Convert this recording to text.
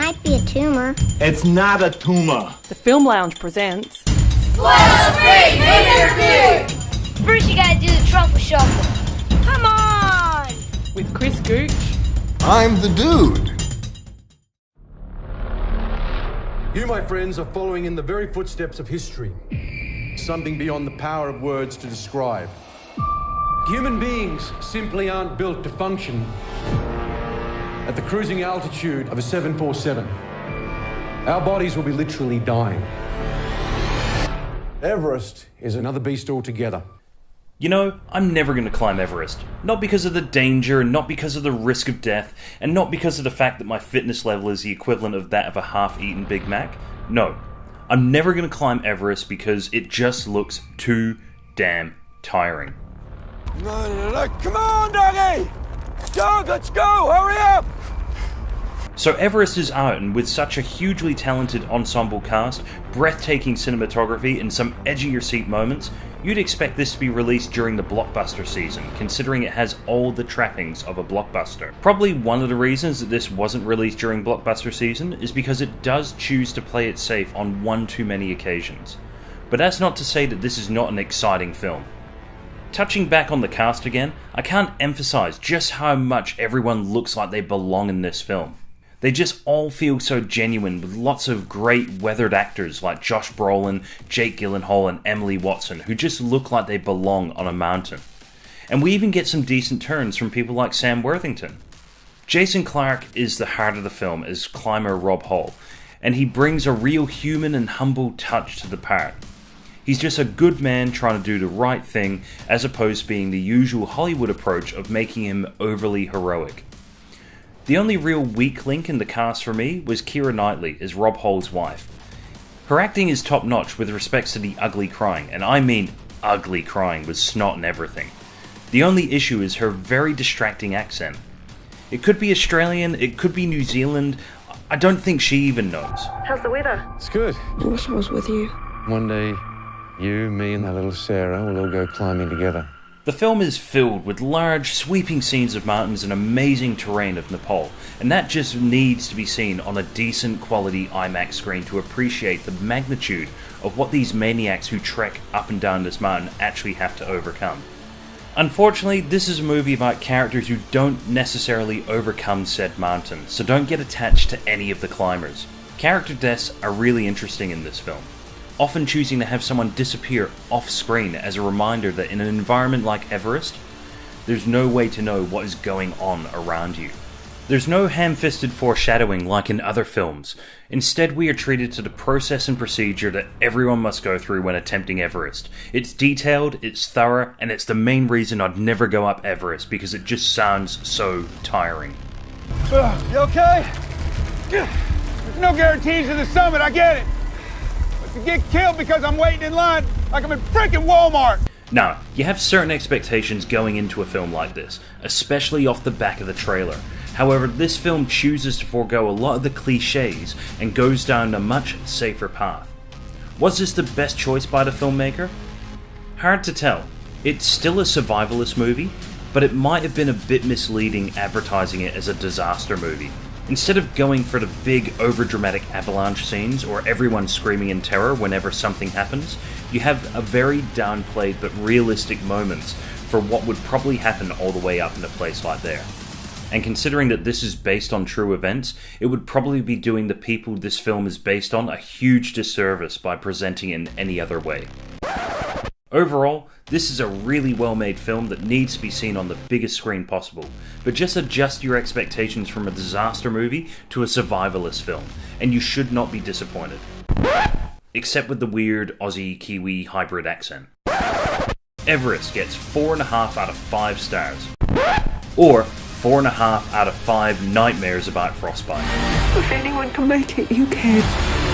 might be a tumor. It's not a tumor. The Film Lounge presents... Spoiler-free movie review! First you gotta do the truffle shuffle. Come on! with Chris Gooch. I'm the dude. You, my friends, are following in the very footsteps of history. Something beyond the power of words to describe. Human beings simply aren't built to function at the cruising altitude of a 747. Our bodies will be literally dying. Everest is another beast altogether. You know, I'm never going to climb Everest. Not because of the danger, and not because of the risk of death, and not because of the fact that my fitness level is the equivalent of that of a half-eaten Big Mac. No, I'm never going to climb Everest because it just looks too damn tiring. Come on, doggy! Dog, let's go! Hurry up! So Everest is out, and with such a hugely talented ensemble cast, breathtaking cinematography, and some edge-of-your-seat moments, you'd expect this to be released during the blockbuster season, considering it has all the trappings of a blockbuster. Probably one of the reasons that this wasn't released during blockbuster season is because it does choose to play it safe on one too many occasions. But that's not to say that this is not an exciting film. Touching back on the cast again, I can't emphasize just how much everyone looks like they belong in this film. They just all feel so genuine, with lots of great weathered actors like Josh Brolin, Jake Gyllenhaal and Emily Watson, who just look like they belong on a mountain. And we even get some decent turns from people like Sam Worthington. Jason Clarke is the heart of the film as climber Rob Hall, and he brings a real human and humble touch to the part. He's just a good man trying to do the right thing, as opposed to being the usual Hollywood approach of making him overly heroic. The only real weak link in the cast for me was Keira Knightley as Rob Hall's wife. Her acting is top notch with respects to the ugly crying, and I mean ugly crying with snot and everything. The only issue is her very distracting accent. It could be Australian, it could be New Zealand, I don't think she even knows. How's the weather? It's good. I wish I was with you. One day, you, me and that little Sarah will all go climbing together. The film is filled with large, sweeping scenes of mountains and amazing terrain of Nepal, and that just needs to be seen on a decent quality IMAX screen to appreciate the magnitude of what these maniacs who trek up and down this mountain actually have to overcome. Unfortunately, this is a movie about characters who don't necessarily overcome said mountain, so don't get attached to any of the climbers. Character deaths are really interesting in this film, often choosing to have someone disappear off-screen as a reminder that in an environment like Everest, there's no way to know what is going on around you. There's no ham-fisted foreshadowing like in other films. Instead, we are treated to the process and procedure that everyone must go through when attempting Everest. It's detailed, it's thorough, and it's the main reason I'd never go up Everest because it just sounds so tiring. You okay? There's no guarantees of the summit, I get it. To get killed because I'm waiting in line like I'm in freaking Walmart. Now, you have certain expectations going into a film like this, especially off the back of the trailer. However, this film chooses to forego a lot of the cliches and goes down a much safer path. Was this the best choice by the filmmaker? Hard to tell. It's still a survivalist movie, but it might have been a bit misleading advertising it as a disaster movie. Instead of going for the big, overdramatic avalanche scenes or everyone screaming in terror whenever something happens, you have a very downplayed but realistic moments for what would probably happen all the way up in a place like there. And considering that this is based on true events, it would probably be doing the people this film is based on a huge disservice by presenting it in any other way. Overall, this is a really well-made film that needs to be seen on the biggest screen possible, but just adjust your expectations from a disaster movie to a survivalist film, and you should not be disappointed. Except with the weird Aussie-Kiwi hybrid accent. Everest gets 4.5 out of 5 stars. Or 4.5 out of 5 nightmares about frostbite. If anyone can make it, you can.